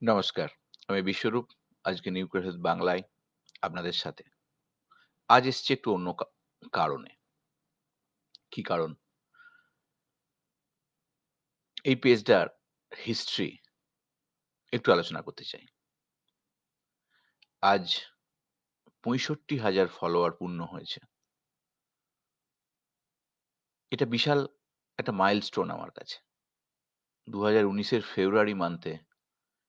নমস্কার। আমি বিশ্বরূপ। আজকে নিউ ক্রেডেন্স বাংলায় আপনাদের সাথে। আজ এসছি একটু অন্য কারণে। কি কারণ? এই পেজটার হিস্ট্রি একটু আলোচনা করতে চাই। আজ ৬৫,০০০ ফলোয়ার পূর্ণ হয়েছে। এটা বিশাল একটা মাইলস্টোন আমার কাছে। ২০১৯ এর ফেব্রুয়ারি মান্থে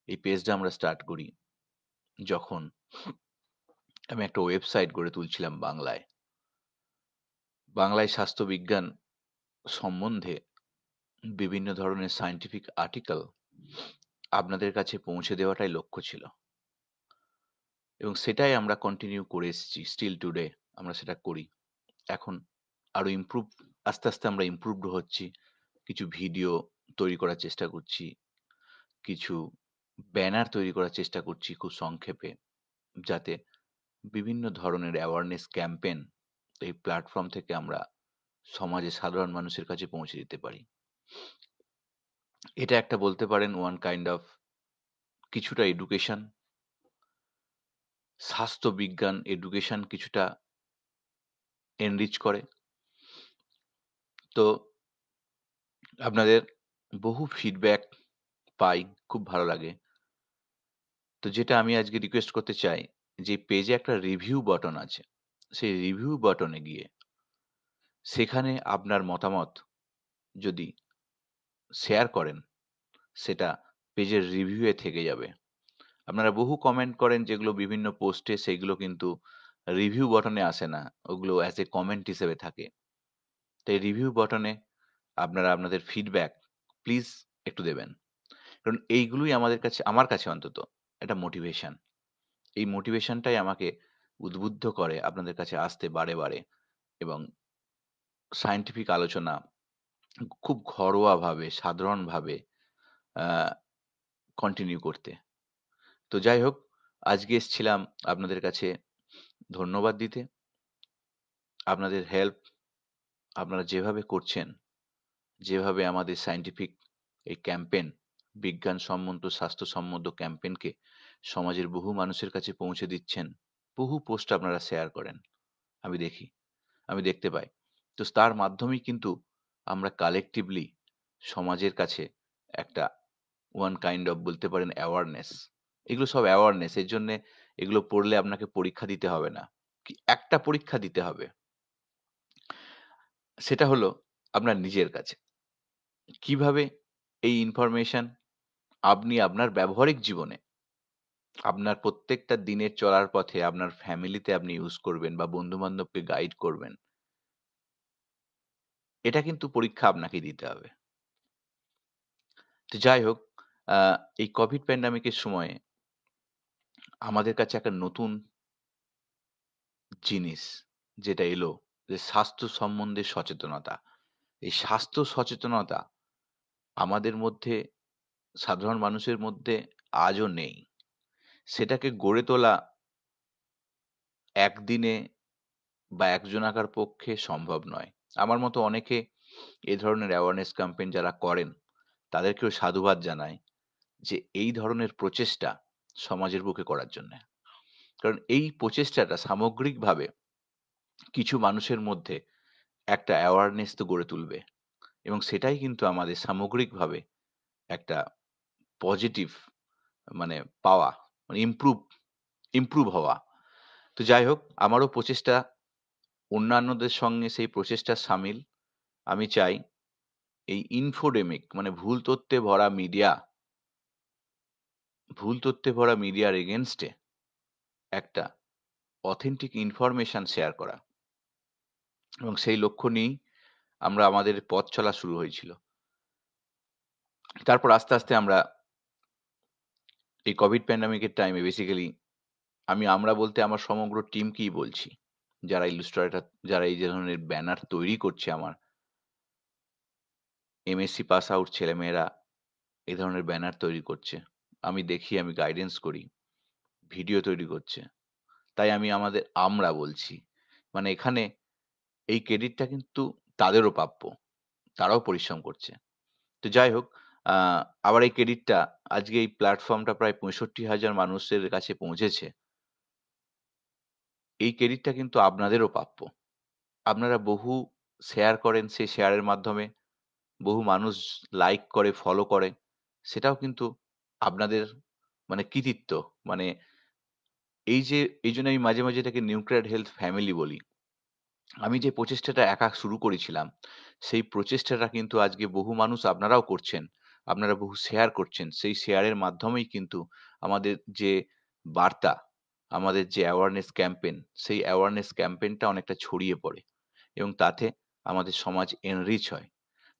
এই পেজটা আমরা স্টার্ট করি। যখন আমি একটা ওয়েবসাইট গড়ে তুলছিলাম বাংলায়। বাংলায় স্বাস্থ্যবিজ্ঞান সম্বন্ধে বিভিন্ন ধরনের সায়েন্টিফিক আর্টিকেল আপনাদের কাছে পৌঁছে দেওয়াটাই লক্ষ্য ছিল। এবং সেটাই আমরা কন্টিনিউ করে এসেছি। স্টিল টুডে আমরা সেটা করি। এখন আরো আস্তে, আস্তে আমরা ইমপ্রুভড হচ্ছি। কিছু ভিডিও তৈরি করার চেষ্টা করছি। কিছু ব্যানার তৈরি করার চেষ্টা করছি খুব সংক্ষেপে। যাতে বিভিন্ন ধরনের অ্যাওয়ারনেস ক্যাম্পেইন এই প্ল্যাটফর্ম থেকে আমরা সমাজে সাধারণ মানুষের কাছে পৌঁছে দিতে পারি। এটা একটা বলতে পারেন ওয়ান কাইন্ড অফ কিছুটা এডুকেশন, স্বাস্থ্যবিজ্ঞান এডুকেশন কিছুটা এনরিচ করে। তো আপনাদের বহু ফিডব্যাক পাই, খুব ভালো লাগে। তো যেটা আমি আজকে রিকোয়েস্ট করতে চাই, যে পেজে একটা রিভিউ বাটন আছে। সেই রিভিউ বাটনে গিয়ে সেখানে আপনার মতামত যদি শেয়ার করেন, সেটা পেজের রিভিউ এ থেকে যাবে। আপনারা বহু কমেন্ট করেন যেগুলো বিভিন্ন পোস্টে, সেগুলো কিন্তু রিভিউ বাটনে আসে না। ওগুলো অ্যাজ এ কমেন্ট হিসেবে থাকে। তাই রিভিউ বাটনে আপনারা আপনাদের ফিডব্যাক প্লিজ একটু দেবেন। কারণ এইগুলোই আমাদের কাছে, আমার কাছে অন্তত একটা মোটিভেশন। এই মোটিভেশনটাই আমাকে উদ্বুদ্ধ করে আপনাদের কাছে আসতে বারে, বারে এবং সায়েন্টিফিক আলোচনা খুব ঘরোয়াভাবে, সাধারণভাবে আ কন্টিনিউ করতে। তো যাই হোক, আজকে এসছিলাম আপনাদের কাছে ধন্যবাদ দিতে। আপনাদের হেল্প আপনারা যেভাবে করছেন, যেভাবে আমাদের সায়েন্টিফিক এই ক্যাম্পেইন, বিজ্ঞানসম্মত, স্বাস্থ্যসম্মত ক্যাম্পেইনকে সমাজের বহু মানুষের কাছে পৌঁছে দিচ্ছেন। বহু পোস্ট আপনারা শেয়ার করেন। আমি দেখি। আমি দেখতে পাই। তো তার মাধ্যমেই কিন্তু আমরা কালেক্টিভলি সমাজের কাছে একটা ওয়ান কাইন্ড অফ বলতে পারেন অ্যাওয়ারনেস। এগুলো সব অ্যাওয়ারনেস। এর জন্যে এগুলো পড়লে আপনাকে পরীক্ষা দিতে হবে না। একটা পরীক্ষা দিতে হবে। সেটা হলো আপনার নিজের কাছে। কিভাবে এই ইনফরমেশন আপনি আপনার ব্যবহারিক জীবনে, আপনার প্রত্যেকটা দিনের চলার পথে আপনার ফ্যামিলিতে আপনি ইউজ করবেন বা বন্ধু-বান্ধবকে গাইড করবেন। এটা কিন্তু পরীক্ষা আপনাকেই দিতে হবে। তো যাই হোক, আ এই কোভিড প্যান্ডেমিক এর সময়ে আমাদের কাছে একটা নতুন জিনিস যেটা এলো, যে স্বাস্থ্য সম্বন্ধে সচেতনতা। এই স্বাস্থ্য সচেতনতা আমাদের মধ্যে, সাধারণ মানুষের মধ্যে আজও নেই। সেটাকে গড়ে তোলা একদিনে বা একজনাকার পক্ষে সম্ভব নয়। আমার মতো অনেকে এ ধরনের অ্যাওয়ারনেস ক্যাম্পেইন যারা করেন, তাদেরকেও সাধুবাদ জানাই যে এই ধরনের প্রচেষ্টা সমাজের বুকে করার জন্যে। কারণ এই প্রচেষ্টাটা সামগ্রিকভাবে কিছু মানুষের মধ্যে একটা অ্যাওয়ারনেস তো গড়ে তুলবে এবং সেটাই কিন্তু আমাদের সামগ্রিকভাবে একটা পজিটিভ মানে পাওয়া, মানে ইমপ্রুভ হওয়া। তো যাই হোক, আমারও প্রচেষ্টা অন্যান্যদের সঙ্গে সেই প্রচেষ্টার শামিল। আমি চাই এই ইনফোডেমিক মানে ভুল তথ্যে ভরা মিডিয়ার এগেইনস্ট এ একটা অথেন্টিক ইনফরমেশন শেয়ার করা এবং সেই লক্ষ্য নিয়েই আমরা আমাদের পথ চলা শুরু হয়েছিল। তারপর আস্তে, আস্তে আমরা এই কোভিড প্যান্ডেমিক এর টাইমে বেসিক্যালি আমরা বলতে আমার সমগ্র টিমকেই বলছি। যারা ইলাস্ট্রেটর, যারা এই যে ধরনের ব্যানার তৈরি করছে, আমার এমএসসি পাস আউট ছেলেমেয়েরা এই ধরনের ব্যানার তৈরি করছে। আমি দেখি, আমি গাইডেন্স করি, ভিডিও তৈরি করছে। তাই আমরা বলছি। মানে এখানে এই ক্রেডিটটা কিন্তু তাদেরও প্রাপ্য। তারাও পরিশ্রম করছে। তো যাই হোক, আ আবার এই ক্রেডিটটা আজকে এই প্ল্যাটফর্মটা প্রায় ৬৫,০০০ মানুষের কাছে পৌঁছেছে। এই ক্রেডিটটা কিন্তু আপনাদেরও প্রাপ্য। আপনারা বহু শেয়ার করেন, সেই শেয়ারের মাধ্যমে বহু মানুষ লাইক করে, ফলো করে। সেটাও কিন্তু আপনাদের মানে কৃতিত্ব। মানে এই যে এইজন্য আমি মাঝে, মাঝে এটাকে নিউক্লিয়ার হেলথ ফ্যামিলি বলি। আমি যে প্রচেষ্টাটা একা শুরু করেছিলাম, সেই প্রচেষ্টাটা কিন্তু আজকে বহু মানুষ আপনারাও করছেন। আপনারা বহু শেয়ার করছেন। সেই শেয়ারের মাধ্যমেই কিন্তু আমাদের যে বার্তা, আমাদের যে অ্যাওয়ারনেস ক্যাম্পেইন, সেই অ্যাওয়ারনেস ক্যাম্পেইনটা অনেকটা ছড়িয়ে পড়ে এবং তাতে আমাদের সমাজ এনরিচ হয়।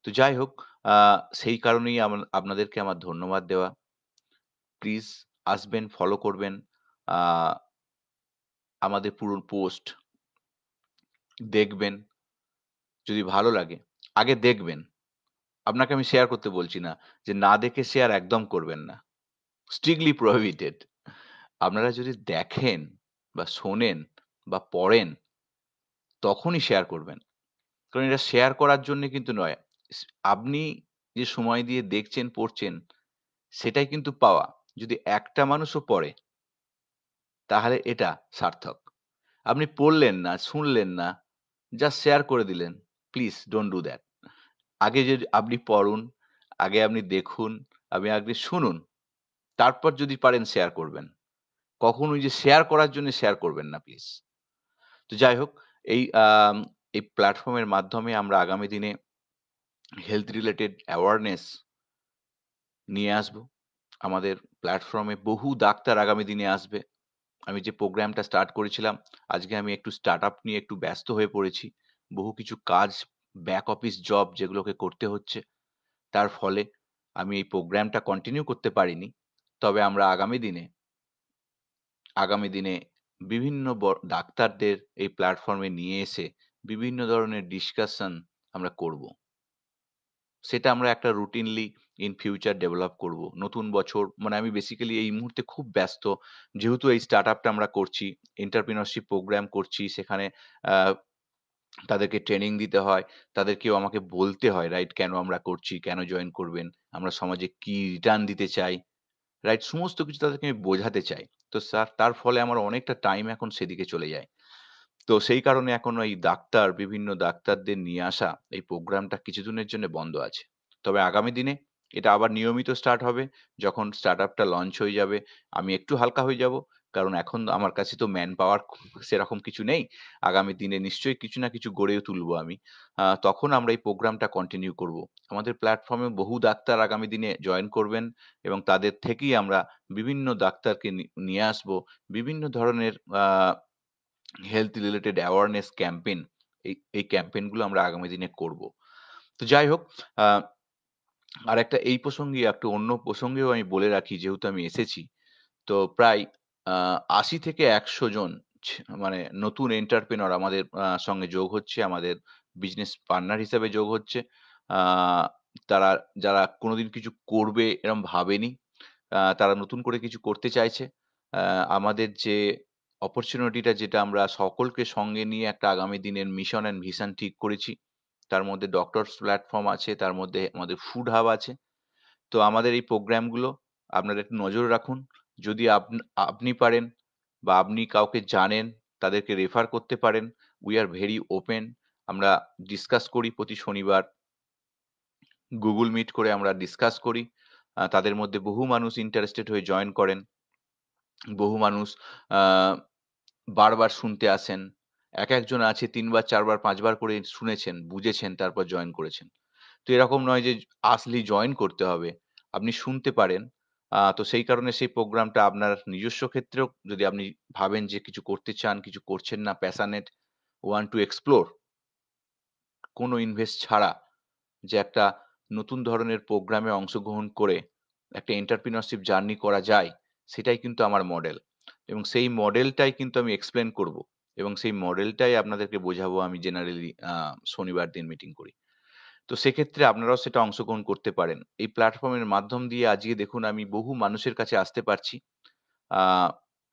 তো যাই হোক, আ সেই কারণেই আপনাদেরকে আমার ধন্যবাদ দেওয়া। প্লিজ আসবেন, ফলো করবেন। আ আমাদের পুরো পোস্ট দেখবেন। যদি ভালো লাগে, আগে দেখবেন। আপনাকে আমি শেয়ার করতে বলছি না যে না দেখে শেয়ার একদম করবেন না। strictly prohibited। আপনারা যদি দেখেন বা শোনেন বা পড়েন তখনই শেয়ার করবেন। কারণ এটা শেয়ার করার জন্যে কিন্তু নয়। স আপনি যে সময় দিয়ে দেখছেন, পড়ছেন সেটাই কিন্তু পাওয়া। যদি একটা মানুষও পড়ে তাহলে এটা সার্থক। আপনি পড়লেন না, শুনলেন না, জাস্ট শেয়ার করে দিলেন। Please don't do that. আগে যদি আপনি পড়ুন, আগে আপনি দেখুন, আগে শুনুন। তারপর যদি পারেন শেয়ার করবেন। কখনোই যে শেয়ার করার জন্য শেয়ার করবেন না প্লিজ। তো যাই হোক, এই এই প্ল্যাটফর্মের মাধ্যমে আমরা আগামী দিনে হেলথ রিলেটেড অ্যাওয়ারনেস নিয়ে আসবো। আমাদের প্ল্যাটফর্মে বহু ডাক্তার আগামী দিনে আসবে। আমি যে প্রোগ্রামটা স্টার্ট করেছিলাম, আজকে আমি একটু স্টার্টআপ নিয়ে একটু ব্যস্ত হয়ে পড়েছি। বহু কিছু কাজ, ব্যাক অফিস জব যেগুলোকে করতে হচ্ছে। তার ফলে আমি এই প্রোগ্রামটা কন্টিনিউ করতে পারিনি। তবে আমরা আগামী দিনে বিভিন্ন ডাক্তারদের এই প্ল্যাটফর্মে নিয়ে এসে বিভিন্ন ধরনের ডিসকাশন আমরা করব। সেটা আমরা একটা রুটিনলি ইন ফিউচার ডেভেলপ করব। নতুন বছর মানে আমি বেসিক্যালি এই মুহূর্তে খুব ব্যস্ত। যেহেতু এই স্টার্টআপটা আমরা করছি, এন্টারপ্রেনিউরশিপ প্রোগ্রাম করছি, সেখানে আ তাদেরকে ট্রেনিং দিতে হয়। তাদেরকেও আমাকে বলতে হয়, রাইট? কেন আমরা করছি, কেন জয়েন করবেন? আমরা সমাজে কি রিটার্ন দিতে চাই, রাইট? সমস্ত কিছু তাদেরকে আমি বোঝাতে চাই। তো তার ফলে আমার অনেকটা টাইম এখন সেদিকে চলে যায়। তো সেই কারণে এখন ওই বিভিন্ন ডাক্তারদের নিয়ে আসা এই প্রোগ্রামটা কিছুদিনের জন্য বন্ধ আছে। তবে আগামী দিনে এটা আবার নিয়মিত স্টার্ট হবে। যখন স্টার্টআপটা লঞ্চ হয়ে যাবে, আমি একটু হালকা হয়ে যাব। কারণ এখন আমার কাছে তো ম্যান পাওয়ার সেরকম কিছু নেই। আগামী দিনে নিশ্চয়ই কিছু না কিছু গড়ে তুলবো আমি। তখন আমরা এই প্রোগ্রামটা কন্টিনিউ করব। আমাদের প্ল্যাটফর্মে বহু ডাক্তার আগামী দিনে জয়েন করবেন এবং তাদের থেকেই আমরা বিভিন্ন ডাক্তারকে নিয়ে আসবো। বিভিন্ন ধরনের হেলথ রিলেটেড অ্যাওয়ারনেস ক্যাম্পেইন এই ক্যাম্পেইন গুলো আমরা আগামী দিনে করব। তো যাই হোক, আ আরেকটা এই প্রসঙ্গে একটু অন্য প্রসঙ্গেও আমি বলে রাখি যেহেতু আমি এসেছি। তো প্রায় আ ৮০ থেকে ১০০ জন মানে নতুন এন্টারপ্রেনিউর আমাদের সঙ্গে যোগ হচ্ছে। আমাদের বিজনেস পার্টনার হিসেবে যোগ হচ্ছে। আ তারা যারা কোনদিন কিছু করবে এরম ভাবেনি। তারা নতুন করে কিছু করতে চাইছে। আ আমাদের যে অপরচুনিটিটা যেটা আমরা সকলকে সঙ্গে নিয়ে একটা আগামী দিনের মিশন অ্যান্ড ভিশন ঠিক করেছি। তার মধ্যে ডক্টরস প্ল্যাটফর্ম আছে, তার মধ্যে আমাদের ফুড হাব আছে। তো আমাদের এই প্রোগ্রামগুলো আপনারা একটু নজর রাখুন। যদি আপনি পারেন বা আপনি কাউকে জানেন, তাদেরকে রেফার করতে পারেন। We are very open. আমরা ডিসকাস করি প্রতি শনিবার। Google Meet করে আমরা ডিসকাস করি। তাদের মধ্যে বহু মানুষ ইন্টারেস্টেড হয়ে জয়েন করেন। বহু মানুষ আ বারবার শুনতে আসেন। একেকজন আছে ৩ বার, ৪ বার, ৫ বার করে শুনেছেন, বুঝেছেন, তারপর জয়েন করেছেন। তো এরকম নয় যে আসলেই জয়েন করতে হবে। আপনি শুনতে পারেন। তো সেই কারণে সেই প্রোগ্রামটা আপনার নিজস্ব ক্ষেত্রেও যদি আপনি ভাবেন যে কিছু করতে চান, কিছু করছেন না, passionate, want to explore কোনো ইনভেস্ট ছাড়া যে একটা নতুন ধরনের প্রোগ্রামে অংশগ্রহণ করে একটা এন্টারপ্রেনিউরশিপ জার্নি করা যায়, সেটাই কিন্তু আমার মডেল। এবং সেই মডেলটাই কিন্তু আমি এক্সপ্লেইন করব। এবং সেই মডেলটাই আপনাদেরকে বোঝাবো আমি জেনারেলি শনিবার দিন মিটিং করি। তো সেক্ষেত্রে আপনারাও সেটা অংশগ্রহণ করতে পারেন। এই প্ল্যাটফর্মের মাধ্যম দিয়ে আজকে দেখুন আমি বহু মানুষের কাছে আসতে পারছি। আ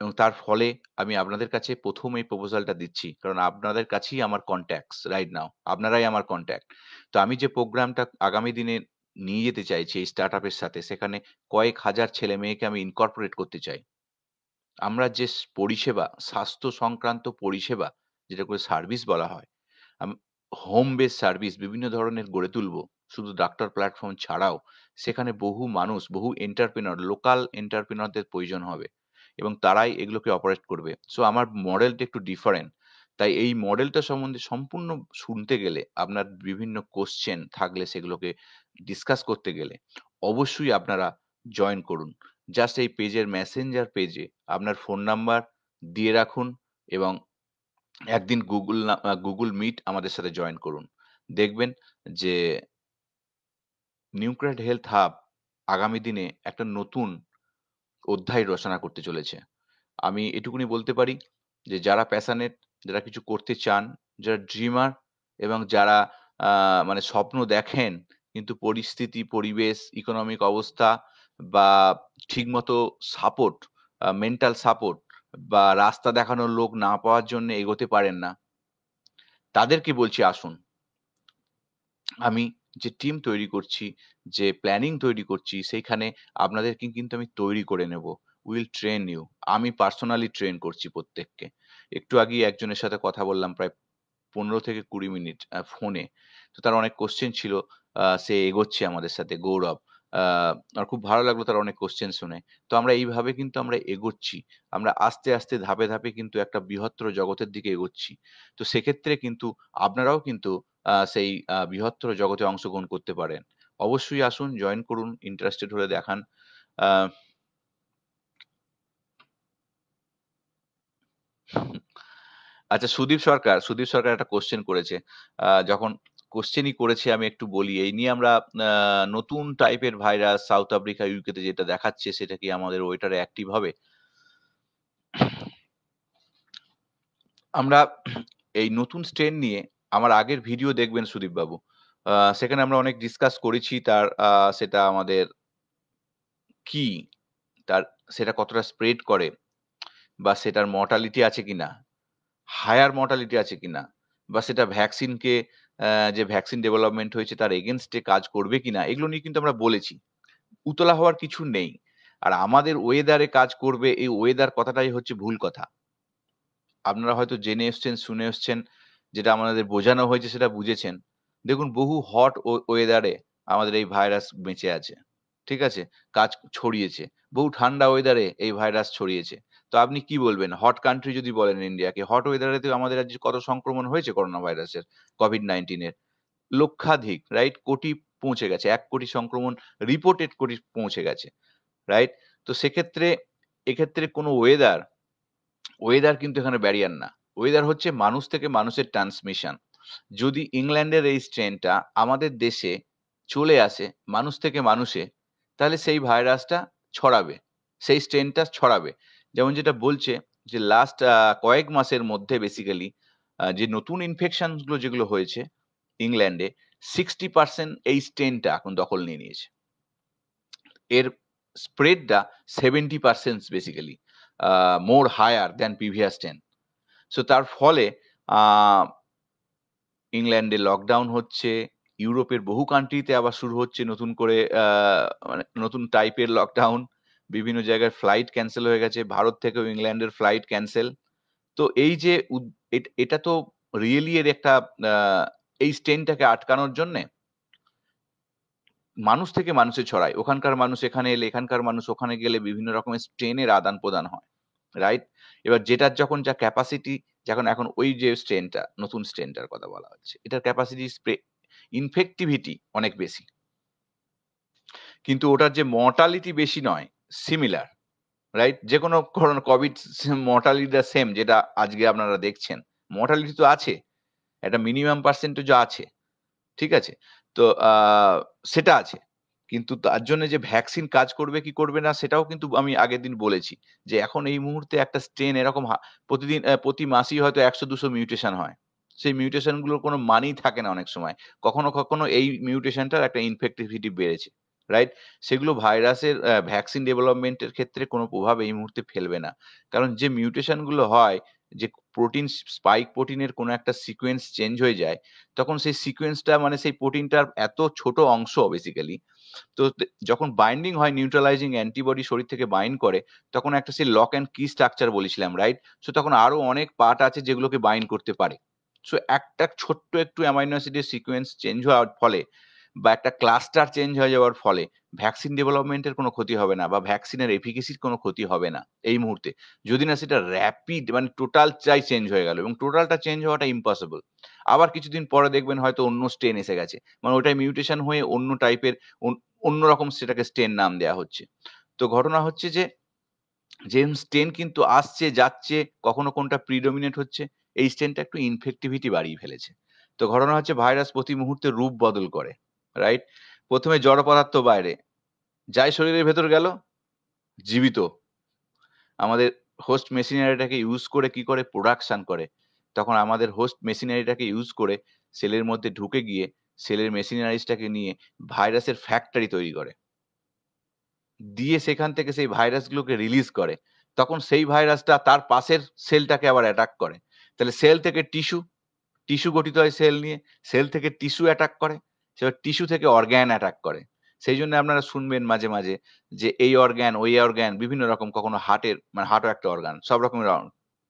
এবং তার ফলে আমি আপনাদের কাছে ১ম এই প্রপোজালটা দিচ্ছি। কারণ আপনাদের কাছেই আমার কনট্যাক্টস রাইট নাও। আপনারাই আমার কনট্যাক্ট। তো আমি যে প্রোগ্রামটা আগামী দিনে নিয়ে যেতে চাইছি এই স্টার্টআপের সাথে, সেখানে কয়েক হাজার ছেলে-মেয়েকে আমি ইনকর্পোরেট করতে চাই। আমরা যে পরিষেবা, স্বাস্থ্য সংক্রান্ত পরিষেবা, যেটা করে সার্ভিস বলা হয়, আম হোম বেস সার্ভিস বিভিন্ন ধরনের গড়ে তুলবো। শুধু ডাক্তার প্ল্যাটফর্ম ছাড়াও সেখানে বহু মানুষ, বহু এন্টারপ্রেনিউর, লোকাল এন্টারপ্রেনিউরদের প্রয়োজন হবে এবং তারাই এগুলোকে অপারেট করবে। সো আমার মডেলটা একটু ডিফারেন্ট। তাই এই মডেলটা সম্বন্ধে সম্পূর্ণ শুনতে গেলে আপনার বিভিন্ন কোয়েশ্চেন থাকলে সেগুলোকে ডিসকাস করতে গেলে অবশ্যই আপনারা জয়েন করুন। জাস্ট এই পেজের মেসেঞ্জার পেজে আপনার ফোন নাম্বার দিয়ে রাখুন এবং একদিন Google Meet আমাদের সাথে জয়েন করুন। দেখবেন যে নিউক্লিয়েট হেলথ হাব আগামী দিনে একটা নতুন অধ্যায় রচনা করতে চলেছে। আমি এটুকুনি বলতে পারি যে যারা প্যাশনেট, যারা কিছু করতে চান, যারা ড্রিমার এবং যারা আ মানে স্বপ্ন দেখেন কিন্তু পরিস্থিতি, পরিবেশ, ইকোনমিক অবস্থা বা ঠিকমতো সাপোর্ট, মেন্টাল সাপোর্ট বা রাস্তা দেখানোর লোক না পাওয়ার জন্য এগোতে পারেন না, তাদেরকে বলছি আসুন। আমি যে টিম তৈরি করছি, যে প্ল্যানিং তৈরি করছি, সেইখানে আপনাদেরকে কিন্তু আমি তৈরি করে নেব। Will train you. আমি পার্সোনালি ট্রেন করছি প্রত্যেককে। একটু আগেই একজনের সাথে কথা বললাম প্রায় ১৫ থেকে ২০ মিনিট ফোনে। তো তার অনেক কোয়েশ্চেন ছিল। সে এগোচ্ছে আমাদের সাথে, গৌরব। আ আমার খুব ভালো লাগলো তার অনেক কোয়েশ্চেন শুনে। তো আমরা এইভাবে কিন্তু আমরা এগোচ্ছি। আমরা আস্তে, আস্তে ধাপে, ধাপে কিন্তু একটা বৃহত্তর জগতের দিকে এগোচ্ছি। তো সেক্ষেত্রে কিন্তু আপনারাও কিন্তু সেই বৃহত্তর জগতে অংশগ্রহণ করতে পারেন। অবশ্যই আসুন, জয়েন করুন, ইন্টারেস্টেড হলে দেখান। আ আচ্ছা, সুদীপ সরকার একটা কোয়েশ্চেন করেছে। যখন কোয়েশ্চেনই করেছে আমি একটু বলি। এই নিয়ে আমরা আ নতুন টাইপের ভাইরাস সাউথ আফ্রিকা, ইউকে তে যেটা দেখাচ্ছে সেটা কি আমাদের ওয়েটারে অ্যাক্টিভ হবে? আমরা এই নতুন স্ট্রেন নিয়ে আমার আগের ভিডিও দেখবেন সুদীপবাবু। সেখানে আমরা অনেক ডিসকাস করেছি তার সেটা আমাদের কি, তার সেটা কতটা স্প্রেড করে বা সেটার মর্টালিটি আছে কিনা? হায়ার মর্টালিটি আছে কিনা? বা সেটা ভ্যাকসিনকে যে ভ্যাকসিন ডেভেলপমেন্ট হয়েছে তার এগেইনস্ট এ কাজ করবে কিনা? এগুলো নিয়ে কিন্তু আমরা বলেছি। উতলা হওয়ার কিছু নেই। আর আমাদের ওয়েদার এ কাজ করবে, এই ওয়েদার কথাটাই হচ্ছে ভুল কথা। আপনারা হয়তো জেনে এসছেন, শুনে এসছেন, যেটা আমাদের বোঝানো হয়েছে সেটা বুঝেছেন। দেখুন, বহু হট ওয়েদারে আমাদের এই ভাইরাস বেঁচে আছে। ঠিক আছে? কাজ ছড়িয়েছে। বহু ঠান্ডা ওয়েদারে এই ভাইরাস ছড়িয়েছে। তো আপনি কি বলবেন? হট কান্ট্রি যদি বলেন ইন্ডিয়াকে, হট ওয়েদারে তো আমাদের রাজ্যে কত সংক্রমণ হয়েছে করোনা ভাইরাসের, COVID-19 এর। লক্ষাধিক, রাইট? কোটি পৌঁছে গেছে। ১ কোটি সংক্রমণ রিপোর্টেড কোটি পৌঁছে গেছে। রাইট? তো সেক্ষেত্রে এক্ষেত্রে কোনো ওয়েদার কিন্তু এখানে ব্যারিয়ার না। ওয়েদার হচ্ছে মানুষ থেকে মানুষের ট্রান্সমিশন। যদি ইংল্যান্ডের এই স্ট্রেনটা আমাদের দেশে চলে আসে মানুষ থেকে মানুষে, তাহলে সেই ভাইরাসটা ছড়াবে। সেই স্ট্রেনটা ছড়াবে। যেমন যেটা বলছে যে লাস্ট কয়েক মাসের মধ্যে বেসিক্যালি যে নতুন ইনফেকশন গুলো যেগুলো হয়েছে ইংল্যান্ডে 60% এই স্ট্রেনটা এখন দখল নিয়ে নিয়েছে। এর স্প্রেডটা 70% বেসিক্যালি মোর হায়ার দ্যান প্রিভিয়াস 10। সো তার ফলে আ ইংল্যান্ডে লকডাউন হচ্ছে, ইউরোপের বহু কান্ট্রিতে আবার শুরু হচ্ছে নতুন করে মানে নতুন টাইপের লকডাউন। বিভিন্ন জায়গায় ফ্লাইট ক্যানসেল হয়ে গেছে। ভারত থেকেও ইংল্যান্ডের ফ্লাইট ক্যানসেল। তো এই যে এটা তো রিয়েলি এর একটা আ এই স্ট্রেনটাকে আটকানোর জন্যে মানুষ থেকে মানুষে ছড়ায়। ওখানকার মানুষ এখানে এলে, এখানকার মানুষ ওখানে গেলে বিভিন্ন রকমের স্ট্রেনের আদান-প্রদান হয়। রাইট? এবার যেটার যখন যা ক্যাপাসিটি, যখন এখন ওই যে স্ট্রেনটা, নতুন স্ট্রেনটার কথা বলা হচ্ছে। এটার ক্যাপাসিটি ইনফেক্টিভিটি অনেক বেশি। কিন্তু ওটার যে মর্টালিটি বেশি নয়, সিমিলার। রাইট? যেকোনো কোভিড মর্টালিটিটা সেম যেটা আজকে আপনারা দেখছেন। মর্টালিটি তো আছে। একটা মিনিমাম পার্সেন্টেজ ও আছে। ঠিক আছে? তো সেটা আছে। কিন্তু তার জন্য যে ভ্যাকসিন কাজ করবে কি করবে না সেটাও কিন্তু আমি আগের দিন বলেছি। যে এখন এই মুহূর্তে একটা স্ট্রেন এরকম প্রতিদিন প্রতি মাসেই হয়তো ১০০-২০০ মিউটেশন হয়। সেই মিউটেশন গুলোর কোনো মানেই থাকে না অনেক সময়। কখনো, কখনো এই মিউটেশনটার একটা ইনফেক্টিভিটি বেড়েছে। রাইট? সেগুলো ভাইরাসের ভ্যাকসিন ডেভেলপমেন্ট এর ক্ষেত্রে কোনো প্রভাব এই মুহূর্তে ফেলবে না। কারণ যে মিউটেশন গুলো হয়, যে প্রোটিন স্পাইক প্রোটিনের কোনো একটা সিকোয়েন্স চেঞ্জ হয়ে যায়, তখন সেই সিকোয়েন্সটা মানে সেই প্রোটিনটার এত ছোট অংশ বেসিক্যালি, তো যখন বাইন্ডিং হয় নিউট্রালাইজিং অ্যান্টিবডি শরীর থেকে বাইন্ড করে, তখন একটা সেই লক অ্যান্ড কি স্ট্রাকচার বলেছিলাম, রাইট? সো তখন আরো অনেক পার্ট আছে যেগুলোকে বাইন্ড করতে পারে। সো একটা ছোট্ট একটু অ্যামাইনো অ্যাসিডের সিকোয়েন্স চেঞ্জ হওয়ার ফলে বা একটা ক্লাস্টার চেঞ্জ হয়ে যাওয়ার ফলে ভ্যাকসিন ডেভেলপমেন্টের কোনো ক্ষতি হবে না বা ভ্যাকসিনের এফিকেসির কোনো ক্ষতি হবে না এই মুহূর্তে। যদি না সেটা র্যাপিড মানে টোটালটাই চেঞ্জ হয়ে গেল এবং টোটালটা চেঞ্জ হওয়াটা ইম্পসিবল। আবার কিছুদিন পরে দেখবেন হয়তো অন্য স্ট্রেন এসে গেছে। মানে ওটাই মিউটেশন হয়ে অন্য টাইপের অন্যরকম সেটাকে স্ট্রেন নাম দেয়া হচ্ছে। তো ঘটনা হচ্ছে যে স্ট্রেন কিন্তু আসছে, যাচ্ছে, কখনো কোনটা প্রিডমিনেন্ট হচ্ছে। এই স্ট্রেনটা একটু ইনফেক্টিভিটি বাড়িয়ে ফেলেছে। তো ঘটনা হচ্ছে ভাইরাস প্রতি মুহূর্তে রূপ বদল করে। রাইট? ১ম এ জড় পদার্থ বাইরে। যাই শরীরের ভেতর গেল, জীবিত। আমাদের হোস্ট মেশিনারিটাকে ইউজ করে কি করে? প্রোডাকশন করে। তখন আমাদের হোস্ট মেশিনারিটাকে ইউজ করে সেলের মধ্যে ঢুকে গিয়ে সেলের মেশিনারিজটাকে নিয়ে ভাইরাসের ফ্যাক্টরি তৈরি করে। দিয়ে সেখান থেকে সেই ভাইরাসগুলোকে রিলিজ করে। তখন সেই ভাইরাসটা তার পাশের সেলটাকে আবার অ্যাটাক করে। তাহলে সেল থেকে টিস্যু, টিস্যু গঠিত হয় সেল নিয়ে। সেল থেকে টিস্যু অ্যাটাক করে। সেবার টিস্যু থেকে অর্গান অ্যাটাক করে। সেইজন্য আপনারা শুনবেন মাঝে, মাঝে যে এই অর্গান, ওই অর্গান বিভিন্ন রকম কখনো হার্টের মানে হার্টও একটা অর্গান। সব রকমের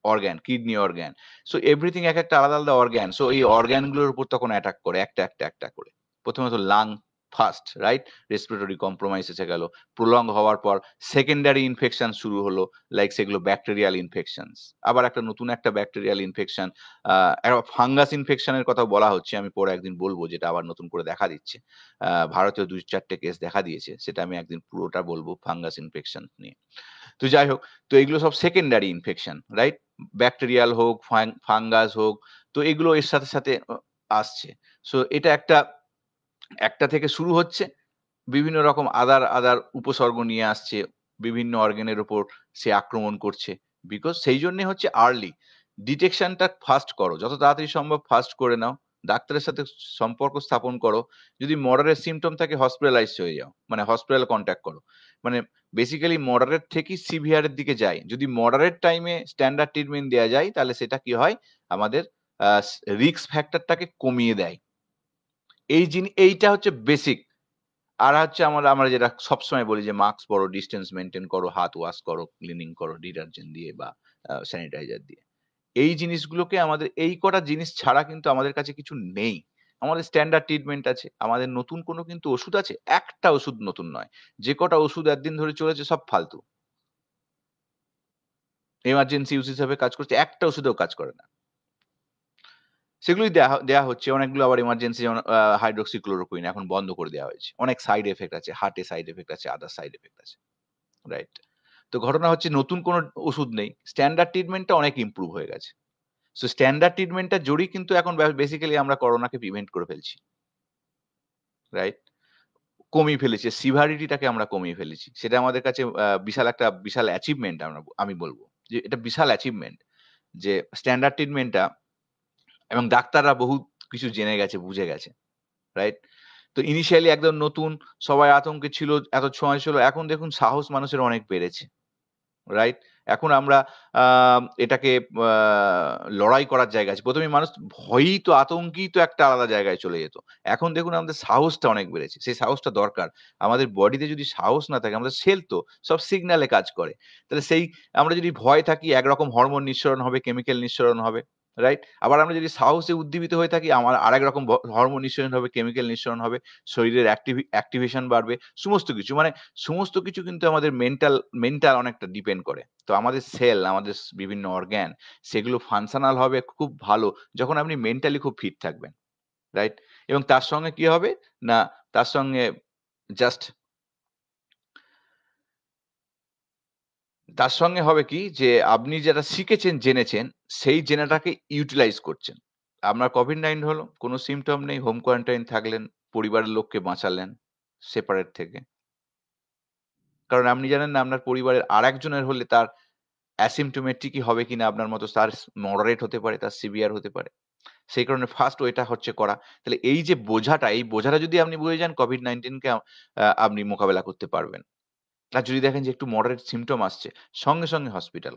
organ, kidney organ. So everything একেকটা আলাদা, আলাদা অর্গান। সো এই অর্গানগুলোর উপর তখন অ্যাটাক করে একটা করে। প্রথমত lung first, right? Respiratory compromise এসে গেল। প্রলং হওয়ার পর সেকেন্ডারি ইনফেকশন শুরু হলো। লাইক সেগুলো ব্যাকটেরিয়াল ইনফেকশনস। আবার একটা নতুন একটা ব্যাকটেরিয়াল ইনফেকশন একটা ফাঙ্গাস ইনফেকশন এর কথাও বলা হচ্ছে। আমি পরে একদিন বলব যেটা আবার নতুন করে দেখা দিচ্ছে। ভারতেও ২-৪ টে কেস দেখা দিয়েছে। সেটা আমি একদিন পুরোটা বলব ফাঙ্গাস ইনফেকশন নিয়ে। তো যাই হোক, তো এগুলো সব সেকেন্ডারি ইনফেকশন, রাইট? ব্যাকটেরিয়াল হোক, ফাঙ্গাস হোক, তো এগুলো এর সাথে, সাথে আসছে। সো এটা একটা থেকে শুরু হচ্ছে। বিভিন্ন রকম আদার উপসর্গ নিয়ে আসছে। বিভিন্ন অর্গানের উপর সে আক্রমণ করছে। বিকজ সেই জন্যে হচ্ছে আর্লি ডিটেকশনটা ফার্স্ট করো। যত তাড়াতাড়ি সম্ভব ফার্স্ট করে নাও। ডাক্তারের সাথে সম্পর্ক স্থাপন করো। যদি মডারেট সিম্পটম থাকে হসপিটালাইজড হয়ে যাও। মানে হসপিটাল কনট্যাক্ট করো। মানে বেসিক্যালি মডারেট থেকেই সিভিয়ার এর দিকে যায়। যদি মডারেট টাইমে স্ট্যান্ডার্ড ট্রিটমেন্ট দেয়া যায় তাহলে সেটা কি হয়? আমাদের আ রিস্ক ফ্যাক্টরটাকে কমিয়ে দেয়। এইটা হচ্ছে বেসিক। আর হচ্ছে আমরা আমরা যেটা সবসময় বলি যে মাস্ক পরো, ডিসট্যান্স মেইনটেইন করো, হাত ওয়াশ করো, ক্লিনিং করো ডিটারজেন্ট দিয়ে বা স্যানিটাইজার দিয়ে। এই জিনিসগুলোকে আমাদের এই কটা জিনিস ছাড়া কিন্তু আমাদের কাছে কিছু নেই। আমাদের স্ট্যান্ডার্ড ট্রিটমেন্ট আছে। আমাদের নতুন কোনো কিন্তু ওষুধ আছে? একটা ওষুধ নতুন নয়। যে কটা ওষুধ এতদিন ধরে চলেছে সব ফালতু। এমার্জেন্সি ইউজ হিসাবে কাজ করছে, একটা ওষুধেও কাজ করে না। সেগুলোই দেয়া হচ্ছে। অনেকগুলো আবার এমার্জেন্সি যেমন হাইড্রক্সিক্লোরোকুইন এখন বন্ধ করে দেয়া হয়েছে। অনেক সাইড ইফেক্ট আছে। হার্টে সাইড ইফেক্ট আছে, আদার সাইড ইফেক্ট আছে। রাইট? তো ঘটনা হচ্ছে নতুন কোনো ওষুধ নেই। স্ট্যান্ডার্ড ট্রিটমেন্টটা অনেক ইমপ্রুভ হয়ে গেছে। সো স্ট্যান্ডার্ড ট্রিটমেন্টটার জোরেই কিন্তু এখন বেসিক্যালি আমরা করোনাকে প্রিভেন্ট করে ফেলছি। রাইট? কমিয়ে ফেলেছি। সিভিয়ারিটিটাকে আমরা কমিয়ে ফেলেছি। সেটা আমাদের কাছে বিশাল অ্যাচিভমেন্ট আমি বলব। যে এটা বিশাল অ্যাচিভমেন্ট। যে স্ট্যান্ডার্ড ট্রিটমেন্টটা এবং ডাক্তাররা বহুত কিছু জেনে গেছে, বুঝে গেছে। রাইট? তো ইনিশিয়ালি একদম নতুন, সবাই আতঙ্কে ছিল, এত সময় ছিল। এখন দেখুন সাহস মানুষের অনেক বেড়েছে। রাইট? এখন আমরা আ এটাকে আ লড়াই করার জায়গা আছে। ১ম এ মানুষ ভয়েই তো আতঙ্কেই তো একটা আলাদা জায়গায় চলে যেত। এখন দেখুন আমাদের সাহসটা অনেক বেড়েছে। সেই সাহসটা দরকার। আমাদের বডিতে যদি সাহস না থাকে, আমাদের সেল তো সব সিগন্যালে কাজ করে। তাহলে আমরা যদি ভয় থাকি একরকম হরমোন নিঃসরণ হবে, কেমিক্যাল নিঃসরণ হবে। রাইট? আবার আমরা যদি সাহসে উদ্দীপিত হয়ে থাকি, আমার আরেক রকম হরমোন নিঃসরণ হবে, কেমিক্যাল নিঃসরণ হবে। শরীরের অ্যাক্টিভেশন বাড়বে। সমস্ত কিছু মানে সমস্ত কিছু কিন্তু আমাদের মেন্টাল অনেকটা ডিপেন্ড করে। তো আমাদের সেল, আমাদের বিভিন্ন অর্গান সেগুলো ফাংশনাল হবে খুব ভালো যখন আপনি মেন্টালি খুব ফিট থাকবেন। রাইট? এবং তার সঙ্গে কি হবে? না তার সঙ্গে জাস্ট তার সঙ্গে হবে কি যে আপনি যেটা শিখেছেন, জেনেছেন সেই জেনাটাকে ইউটিলাইজ করছেন। আপনার COVID-19 হলো, কোন সিম্পটম নেই, হোম কোয়ারান্টাইন থাকলেন, পরিবারের লোককে বাঁচালেন সেপারেট থেকে। কারণ আপনি জানেন না আপনার পরিবারের আরেকজনের হলে তার অ্যাসিম্পটোমেটিক ই হবে কিনা আপনার মতো তার মডারেট হতে পারে, তার সিভিয়ার হতে পারে। সেই কারণে ফার্স্ট ওইটা হচ্ছে করা। তাহলে এই যে বোঝাটা, এই বোঝাটা যদি আপনি বুঝে যান COVID-19 কে আপনি মোকাবেলা করতে পারবেন। আর যদি দেখেন যে একটু মডারেট সিম্পটম আসছে, সঙ্গে, সঙ্গে হসপিটাল।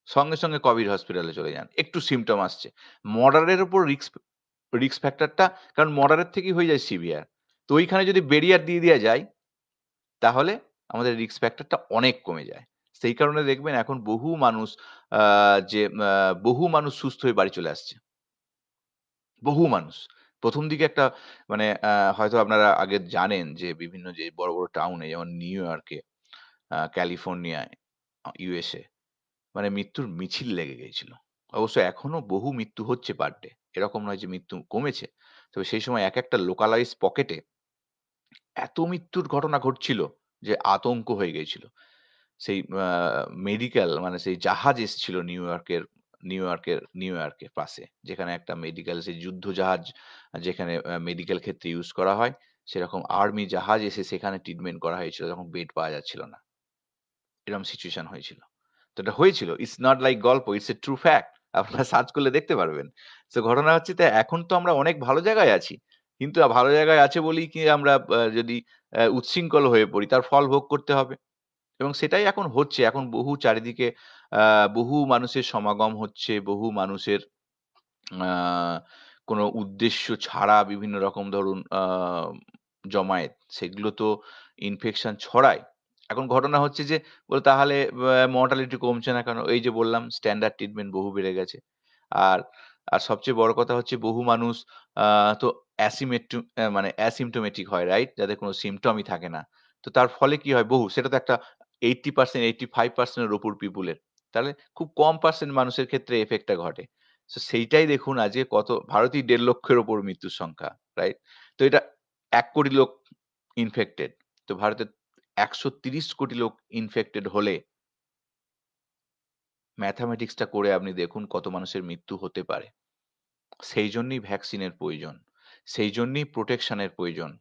সঙ্গে কোভিড হসপিটালে চলে যান। একটু সিম্পটম আসছে। মডারের উপর রিস্ক ফ্যাক্টরটা, কারণ মডারেট থেকেই হয়ে যায় সিভিয়ার। তো ওইখানে যদি ব্যারিয়ার দিয়ে দেয়া যায়, তাহলে আমাদের রিস্ক ফ্যাক্টরটা অনেক কমে যায়। সেই কারণে দেখবেন এখন আ বহু মানুষ সুস্থ হয়ে বাড়ি চলে আসছে। বহু মানুষ। ১ম দিকে একটা মানে হয়তো আপনারা আগে জানেন যে বিভিন্ন যে বড় টাউনে যেমন নিউ ইয়র্কে, ক্যালিফোর্নিয়ায়, ইউএসএ মানে মৃত্যুর মিছিল লেগে গিয়েছিল। অবশ্য এখনো বহু মৃত্যু হচ্ছে পার ডে। এরকম নয় যে মৃত্যু কমেছে। তবে সেই সময় একেকটা লোকালাইজড পকেটে এত মৃত্যুর ঘটনা ঘটছিল যে আতঙ্ক হয়ে গিয়েছিল। সেই মানে সেই জাহাজ এসছিল নিউ ইয়র্কের পাশে। যেখানে একটা মেডিকেল সেই যুদ্ধ জাহাজ যেখানে মেডিকেল ক্ষেত্রে ইউজ করা হয়, সেরকম আর্মি জাহাজ এসে সেখানে ট্রিটমেন্ট করা হয়েছিল যখন বেড পাওয়া যাচ্ছিল না। এরকম সিচুয়েশন হয়েছিল। তো এটা হয়েছিল। ইটস নট লাইক গল্প, ইটস এ ট্রু ফ্যাক্ট। আপনারা সার্চ করলে দেখতে পারবেন। সো ঘটনা হচ্ছে এখন তো আমরা অনেক ভালো জায়গায় আছি। কিন্তু ভালো জায়গায় আছে বলেই কি আমরা যদি উচ্ছৃঙ্খল হয়ে পড়ি, তার ফল ভোগ করতে হবে। এবং সেটাই এখন হচ্ছে। এখন বহু চারিদিকে আ বহু মানুষের সমাগম হচ্ছে, বহু মানুষের আ কোনো উদ্দেশ্য ছাড়া বিভিন্ন রকম ধরুন জমায়েত, সেগুলো তো ইনফেকশন ছড়ায়। এখন ঘটনা হচ্ছে যে তাহলে মর্টালিটি কমছে না কেন? এই যে বললাম স্ট্যান্ডার্ড ট্রিটমেন্ট বহু বেড়ে গেছে। আর সবচেয়ে বড় কথা হচ্ছে বহু মানুষ আ তো মানে অ্যাসিম্পটোমেটিক হয়, রাইট? যাদের কোনো সিম্পটমই থাকে না। তো তার ফলে কি হয়? সেটা তো একটা 80% 85% এর উপর পিপুলের। তাহলে খুব কম পার্সেন্ট মানুষের ক্ষেত্রে এফেক্টটা ঘটে। সেইটাই দেখুন আজকে ভারতেই ১.৫ লক্ষের উপর মৃত্যুর সংখ্যা, রাইট? তো এটা ১,০০,০০,০০০ লোক ইনফেক্টেড। তো ভারতে ১৩০ কোটি লোক ইনফেক্টেড হলে ম্যাথমেটিক্স টা করে আপনি দেখুন কত মানুষের মৃত্যু হতে পারে। সেই জন্যই ভ্যাকসিনের প্রয়োজন। সেই জন্যই প্রোটেকশন এর প্রয়োজন।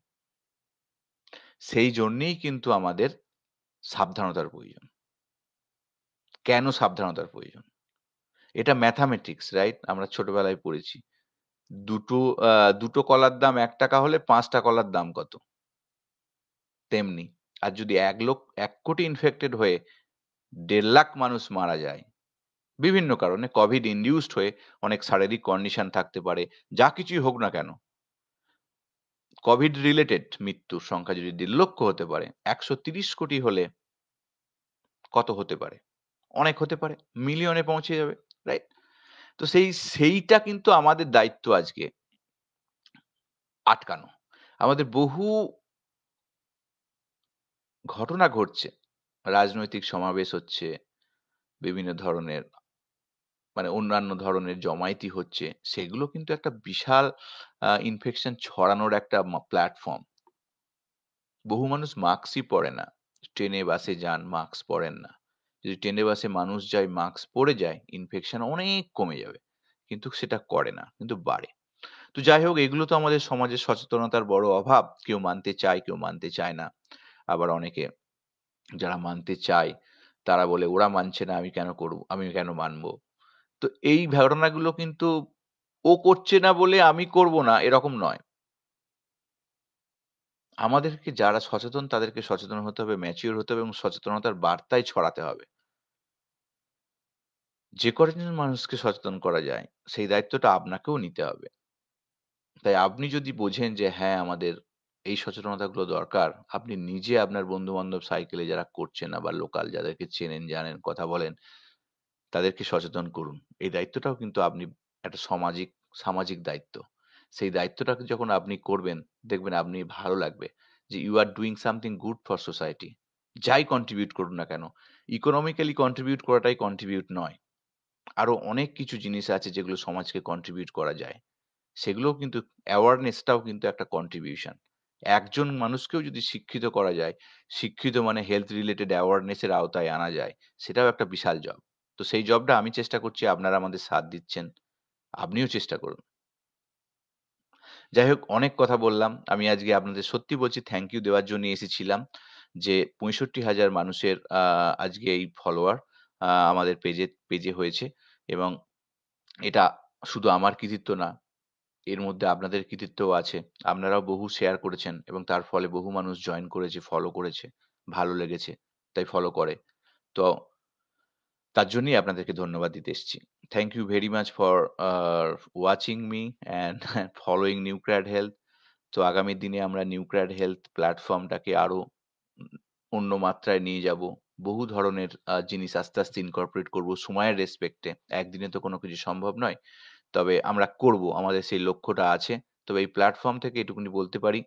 সেই জন্যেই কিন্তু আমাদের সাবধানতার প্রয়োজন। কেন সাবধানতার প্রয়োজন? এটা ম্যাথমেটিক্স, রাইট? আমরা ছোটবেলায় পড়েছি। দুটো আ ২ টো কলার দাম ৳১ হলে ৫ টা কলার দাম কত? তেমনি। আর যদি ১,০০,০০,০০,০০,০০,০০,০০০ ইনফেক্টেড হয়ে ১.৫ লাখ মানুষ মারা যায়। বিভিন্ন কারণে কোভিড ইনডিউসড হয়ে অনেক শারীরিক কন্ডিশন থাকতে পারে। যা কিছুই হোক না কেন, কোভিড রিলেটেড মৃত্যুর সংখ্যা যদি ১.৫ লক্ষ হতে পারে, ১৩০ কোটি হলে কত হতে পারে? অনেক হতে পারে। মিলিয়নে পৌঁছে যাবে। রাইট? তো সেইটা কিন্তু আমাদের দায়িত্ব আজকে আটকানো। আমাদের বহু ঘটনা ঘটছে। রাজনৈতিক সমাবেশ হচ্ছে, বিভিন্ন ধরনের মানে অন্যান্য ধরনের জমায়েতি হচ্ছে। সেগুলো কিন্তু একটা বিশাল ইনফেকশন ছড়ানোর একটা প্ল্যাটফর্ম। বহু মানুষ মাস্কই পরে না। ট্রেনে বাসে যান, মাস্ক পরেন না। যদি ট্রেনে বাসে মানুষ যায়, মাস্ক পরে যায়, ইনফেকশন অনেক কমে যাবে। কিন্তু সেটা করে না, কিন্তু বাড়ে। তো যাই হোক, এগুলো তো আমাদের সমাজের সচেতনতার বড় অভাব। কেউ মানতে চায়, কেউ মানতে চায় না। আবার অনেকে যারা মানতে চায়, তারা বলে ওরা মানছে না, আমি কেন করব? আমি কেন মানব? তো এই ঘটনাগুলো কিন্তু ও করছে না বলে আমি করব না, এরকম নয়। আমাদেরকে যারা সচেতন তাদেরকে সচেতন হতে হবে, ম্যাচিউর হতে হবে এবং সচেতনতার বার্তাই ছড়াতে হবে। যে কয়জন মানুষকে সচেতন করা যায়, সেই দায়িত্বটা আপনাকেও নিতে হবে। তাই আপনি যদি বোঝেন যে হ্যাঁ, আমাদের এই সচেতনতাগুলো দরকার, আপনি নিজে আপনার বন্ধু-বান্ধব সাইকেলে যারা করছে না বা লোকাল যাদেরকে চেনেন, জানেন, কথা বলেন, তাদেরকে সচেতন করুন। এই দায়িত্বটাও কিন্তু আপনি একটা সামাজিক দায়িত্ব। সেই দায়িত্বটাকে যখন আপনি করবেন, দেখবেন আপনি ভালো লাগবে যে you are doing something good for society. যাই কন্ট্রিবিউট করুন না কেন, ইকোনমিক্যালি কন্ট্রিবিউট করাটাই কন্ট্রিবিউট নয়। আরো অনেক কিছু জিনিস আছে যেগুলো সমাজকে কন্ট্রিবিউট করা যায়। সেগুলোও কিন্তু অ্যাওয়ারনেসটাও কিন্তু একটা কন্ট্রিবিউশন। একজন মানুষকেও যদি শিক্ষিত করা যায়, শিক্ষিত মানে হেলথ রিলেটেড অ্যাওয়ারনেস এর আওতায় আনা যায়, সেটাও একটা বিশাল জব। তো সেই জবটা আমি চেষ্টা করছি, আপনারা আমাদের সাথ দিচ্ছেন। আপনিও চেষ্টা করুন। যাই হোক, অনেক কথা বললাম। আমি আজকে আপনাদের সত্যি বলছি থ্যাংক ইউ দেওয়ার জন্য এসেছিলাম যে ৬৫,০০০ মানুষের আজকে এই ফলোয়ার আমাদের পেজে হয়েছে এবং এটা শুধু আমার কৃতিত্ব না, এর মধ্যে আপনাদের কৃতিত্বও আছে। আপনারাও বহু শেয়ার করেছেন এবং তার ফলে বহু মানুষ জয়েন করেছে, ফলো করেছে। ভালো লেগেছে, তাই ফলো করে। তো তার জন্যই আপনাদেরকে ধন্যবাদ দিতে এসেছি। Thank you very much for watching me and following নিউক্র্যাড হেলথ। তো আগামী দিনে আমরা নিউক্র্যাড হেলথ প্ল্যাটফর্মটাকে আরো অন্য মাত্রায় নিয়ে যাব। বহু ধরনের জিনিস আস্তে, আস্তে ইনকর্পোরেট করব সময়ের রেসপেক্টে। একদিনে তো কোনো কিছু সম্ভব নয়। তবে আমরা করব। আমাদের সেই লক্ষ্যটা আছে। তবে এই প্ল্যাটফর্ম থেকে এটুকুনি বলতে পারি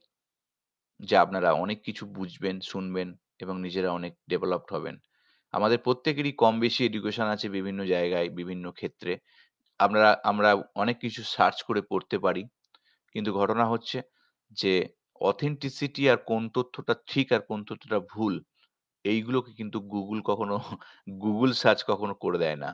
যে আপনারা অনেক কিছু বুঝবেন, শুনবেন এবং নিজেরা অনেক ডেভেলপড হবেন। আমাদের প্রত্যেকেরই কম বেশি এডুকেশন আছে বিভিন্ন জায়গায়, বিভিন্ন ক্ষেত্রে। আমরা অনেক কিছু সার্চ করে পড়তে পারি। কিন্তু ঘটনা হচ্ছে যে অথেন্টিসিটি আর কোন তথ্যটা ঠিক আর কোন তথ্যটা ভুল, এইগুলোকে কিন্তু গুগল সার্চ কখনো করে দেয় না।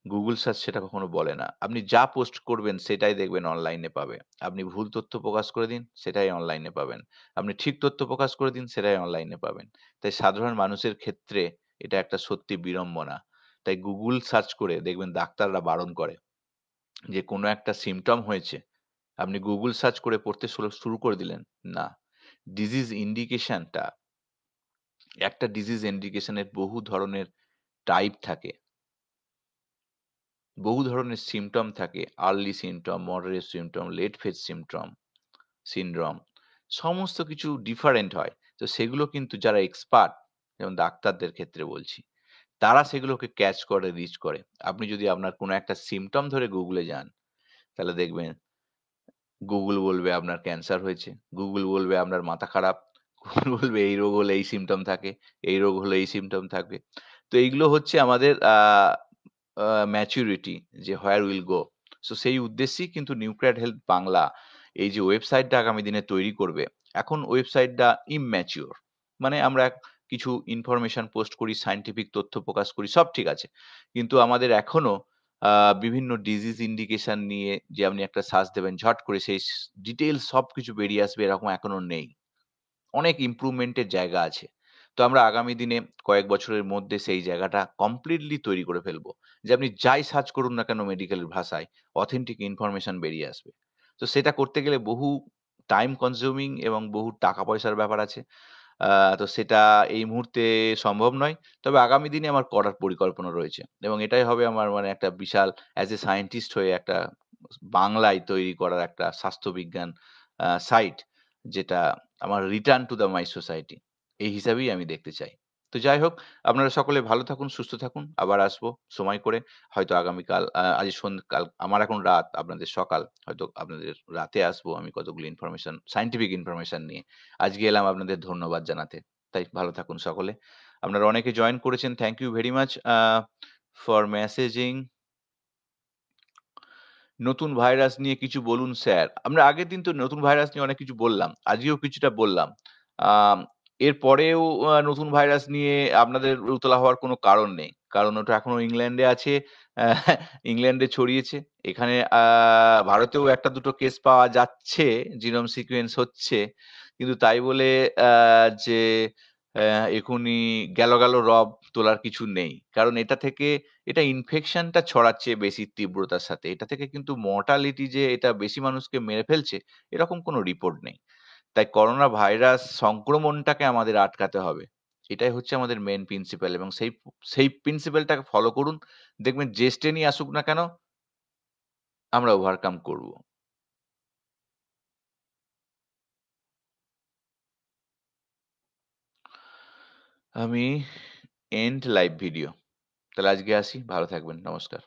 গুগল সার্চ সেটা কখনো বলে না। আপনি যা পোস্ট করবেন সেটাই দেখবেন অনলাইনে পাবে। আপনি ভুল তথ্য প্রকাশ করে দিন, সেটাই অনলাইনে পাবেন। আপনি ঠিক তথ্য প্রকাশ করে দিন, সেটাই অনলাইনে পাবেন। তাই সাধারণ মানুষের ক্ষেত্রে এটা একটা সত্যি বিড়ম্বনা। তাই গুগল সার্চ করে দেখবেন ডাক্তাররা বারণ করে যে কোনো একটা সিম্পটম হয়েছে, আপনি গুগল সার্চ করে পড়তে শুরু করে দিলেন। না। ডিজিজ ইন্ডিকেশনটা একটা ডিজিজ ইন্ডিকেশনের বহু ধরনের টাইপ থাকে। বহু ধরনের সিম্পটম থাকে। Early symptom, moderate symptom, late phase syndrome সমস্ত কিছু ডিফারেন্ট হয়। তো সেগুলো কিন্তু যারা এক্সপার্ট, যেমন ডাক্তারদের ক্ষেত্রে বলছি, তারা সেগুলোকে ক্যাচ করে, রিচ করে। আপনি যদি আপনার কোনো একটা সিম্পটম ধরে গুগলে যান, তাহলে দেখবেন গুগল বলবে আপনার ক্যান্সার হয়েছে। গুগল বলবে আপনার মাথা খারাপ। গুগল বলবে এই রোগ হলে এই সিম্পটম থাকে, এই রোগ হলে এই সিম্পটম থাকবে। তো এইগুলো হচ্ছে আমাদের ম্যাচুরিটি যে হোয়ার উইল গো। সো সেই উদ্দেশ্যেই কিন্তু নিউক্লিয়ার হেলথ বাংলা এই যে ওয়েবসাইটটা আগামী দিনে তৈরি করবে, এখন ওয়েবসাইটটা ইম্যাচিউর। মানে আমরা কিছু ইনফরমেশন পোস্ট করি, সায়েন্টিফিক তথ্য প্রকাশ করি, সব ঠিক আছে। কিন্তু আমাদের এখনো আ বিভিন্ন ডিজিজ ইন্ডিকেশন নিয়ে যে আপনি একটা সার্চ দেবেন, ঝট করে সেই ডিটেইলস সবকিছু বেরিয়ে আসবে এরকম এখনো নেই। অনেক ইমপ্রুভমেন্ট এর জায়গা আছে। তো আমরা আগামী দিনে কয়েক বছরের মধ্যে সেই জায়গাটা কমপ্লিটলি তৈরি করে ফেলবো। যে আপনি যাই সার্চ করুন না কেন মেডিকেল ভাষায়, অথেন্টিক ইনফরমেশন বেরিয়ে আসবে। তো সেটা করতে গেলে বহু টাইম কনজিউমিং এবং বহু টাকা পয়সার ব্যাপার আছে। আ তো সেটা এই মুহূর্তে সম্ভব নয়। তবে আগামী দিনে আমার করার পরিকল্পনা রয়েছে। এবং এটাই হবে আমার মানে একটা বিশাল অ্যাজ এ সায়েন্টিস্ট হয়ে একটা বাংলায় তৈরি করার একটা স্বাস্থ্যবিজ্ঞান সাইট, যেটা আমার return to the my society এই হিসাবেই আমি দেখতে চাই। তো যাই হোক, আপনারা সকলে ভালো থাকুন, সুস্থ থাকুন। আবার আসবো সময় করে। হয়তো আগামীকাল আজ কাল আমার এখন রাত, আপনাদের সকাল। হয়তো আপনাদের রাতে আসবো আমি কতগুলো ইনফরমেশন, সায়েন্টিফিক ইনফরমেশন নিয়ে। আজকে এলাম আপনাদের ধন্যবাদ জানাতে। তাই ভালো থাকুন সকলে। আপনারা অনেকে জয়েন করেছেন। Thank you very much for messaging. নতুন ভাইরাস নিয়ে কিছু বলুন স্যার। আমরা আগের দিন তো নতুন ভাইরাস নিয়ে অনেক কিছু বললাম। আজকেও কিছুটা বললাম। আম এরপরেও নতুন ভাইরাস নিয়ে আপনাদের উতলা হওয়ার কোনো কারণ নেই। কারণ ওটা এখনো ইংল্যান্ডে আছে। অ্যা ইংল্যান্ডে ছড়িয়েছে। এখানে ভারতেও ১ টা ২ টো কেস পাওয়া যাচ্ছে, জিনোম সিকোয়েন্স হচ্ছে। কিন্তু তাই বলে যে এখুনি গেল রব তোলার কিছু নেই। কারণ এটা ইনফেকশনটা ছড়াচ্ছে বেশি তীব্রতার সাথে। এটা থেকে কিন্তু মর্টালিটি যে এটা বেশি মানুষকে মেরে ফেলছে, এরকম কোনো রিপোর্ট নেই। তাই করোনা ভাইরাস সংক্রমণটাকে আমাদের আটকাতে হবে। এটাই হচ্ছে আমাদের মেইন প্রিন্সিপাল এবং সেই প্রিন্সিপালটাকে ফলো করুন। দেখবেন যে স্টেনই আসুক না কেন, আমরা ওভারকাম করব। আমি এন্ড লাইভ ভিডিও। তাহলে আজকে আসি। ভালো থাকবেন। নমস্কার।